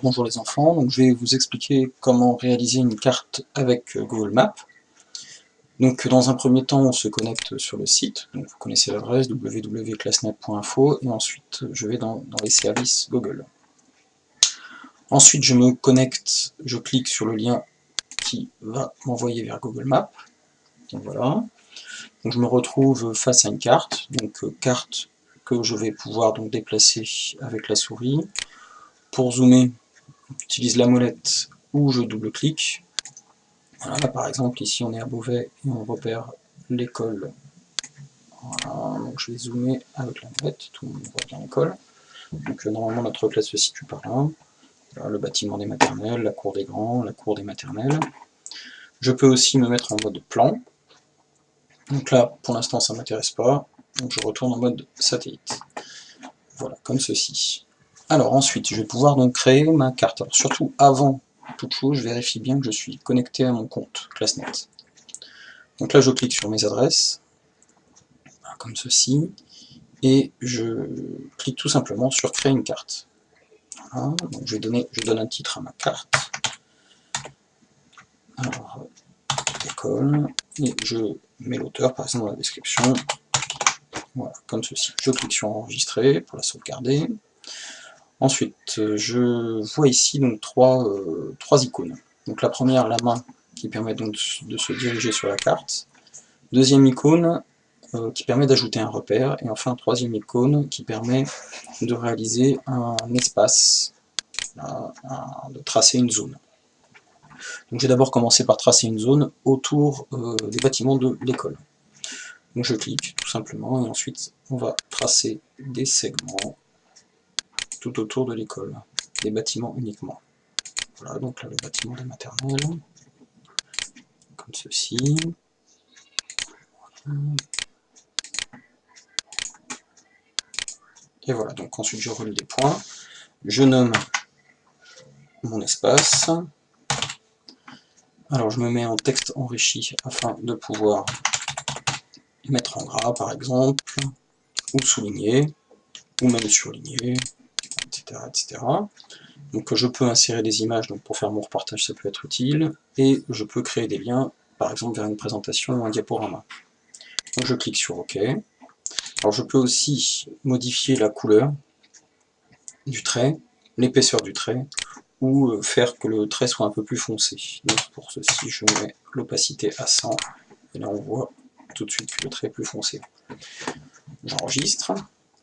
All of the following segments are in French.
bonjour les enfants, donc je vais vous expliquer comment réaliser une carte avec Google Maps. Donc dans un premier temps on se connecte sur le site, donc vous connaissez l'adresse www.classnet.info et ensuite je vais dans les services Google. Ensuite je me connecte, je clique sur le lien qui va m'envoyer vers Google Maps. Donc voilà. Donc je me retrouve face à une carte, donc carte que je vais pouvoir donc déplacer avec la souris. Pour zoomer, j'utilise la molette ou je double-clique. Voilà, par exemple, ici on est à Beauvais et on repère l'école. Voilà, donc je vais zoomer avec la molette, tout le monde voit bien l'école. Donc normalement notre classe se situe par là. Voilà, le bâtiment des maternelles, la cour des grands, la cour des maternelles. Je peux aussi me mettre en mode plan. Donc là, pour l'instant, ça ne m'intéresse pas. Donc je retourne en mode satellite. Voilà, comme ceci. Alors ensuite, je vais pouvoir donc créer ma carte. Alors surtout, avant toute chose, je vérifie bien que je suis connecté à mon compte Classnet. Donc là, je clique sur mes adresses, comme ceci, et je clique tout simplement sur créer une carte. Voilà, donc je donne un titre à ma carte. Alors, école, et je mets l'auteur par exemple dans la description. Voilà, comme ceci. Je clique sur enregistrer pour la sauvegarder. Ensuite, je vois ici donc trois icônes. Donc la première, la main, qui permet donc de se diriger sur la carte. Deuxième icône, qui permet d'ajouter un repère. Et enfin, troisième icône, qui permet de réaliser un espace, de tracer une zone. Donc j'ai d'abord commencé par tracer une zone autour des bâtiments de l'école. Donc je clique tout simplement, et ensuite on va tracer des segments tout autour de l'école, des bâtiments uniquement. Voilà, donc là le bâtiment des maternelles, comme ceci. Et voilà, donc ensuite je relève des points, je nomme mon espace. Alors je me mets en texte enrichi afin de pouvoir mettre en gras par exemple, ou souligner, ou même surligner, etc. etc. Donc je peux insérer des images, donc pour faire mon reportage ça peut être utile, et je peux créer des liens, par exemple vers une présentation ou un diaporama. Donc je clique sur OK. Alors je peux aussi modifier la couleur du trait, l'épaisseur du trait, ou faire que le trait soit un peu plus foncé. Donc pour ceci je mets l'opacité à 100, et là on voit tout de suite que le trait est plus foncé. J'enregistre.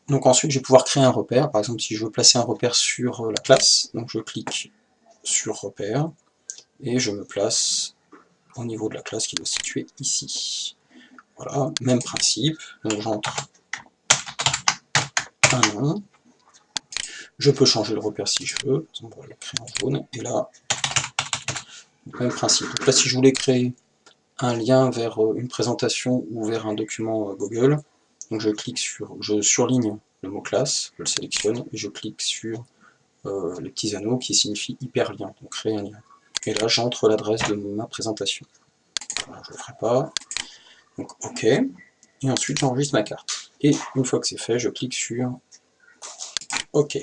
Donc ensuite je vais pouvoir créer un repère, par exemple si je veux placer un repère sur la classe, donc je clique sur repère, et je me place au niveau de la classe qui doit se situer ici. Voilà, même principe, donc j'entre un nom, je peux changer le repère si je veux, on va le créer en jaune, et là, même principe. Donc là si je voulais créer un lien vers une présentation ou vers un document Google, donc je surligne le mot classe, je le sélectionne, et je clique sur les petits anneaux qui signifient hyperlien, donc créer un lien. Et là j'entre l'adresse de ma présentation. Voilà, je ne le ferai pas. Donc OK. Et ensuite j'enregistre ma carte. Et une fois que c'est fait, je clique sur OK.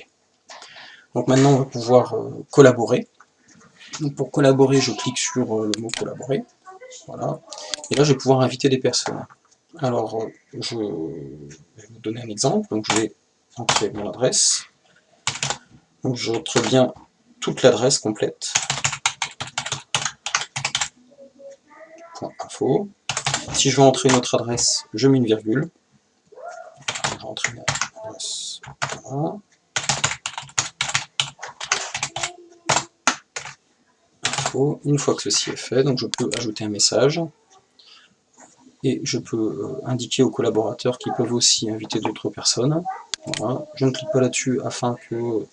Donc maintenant on va pouvoir collaborer. Donc pour collaborer, je clique sur le mot collaborer. Voilà. Et là je vais pouvoir inviter des personnes. Alors je vais vous donner un exemple. Donc je vais entrer mon adresse. Donc j'entre bien toute l'adresse complète. .info. Si je veux entrer notre adresse, je mets une virgule. Je vais entrer mon adresse. Voilà. Une fois que ceci est fait, donc je peux ajouter un message et je peux indiquer aux collaborateurs qu'ils peuvent aussi inviter d'autres personnes. Voilà. Je ne clique pas là-dessus afin qu'il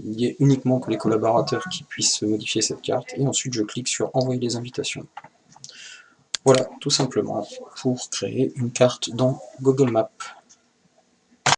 y ait uniquement que les collaborateurs qui puissent modifier cette carte, et ensuite je clique sur envoyer les invitations. Voilà, tout simplement pour créer une carte dans Google Maps.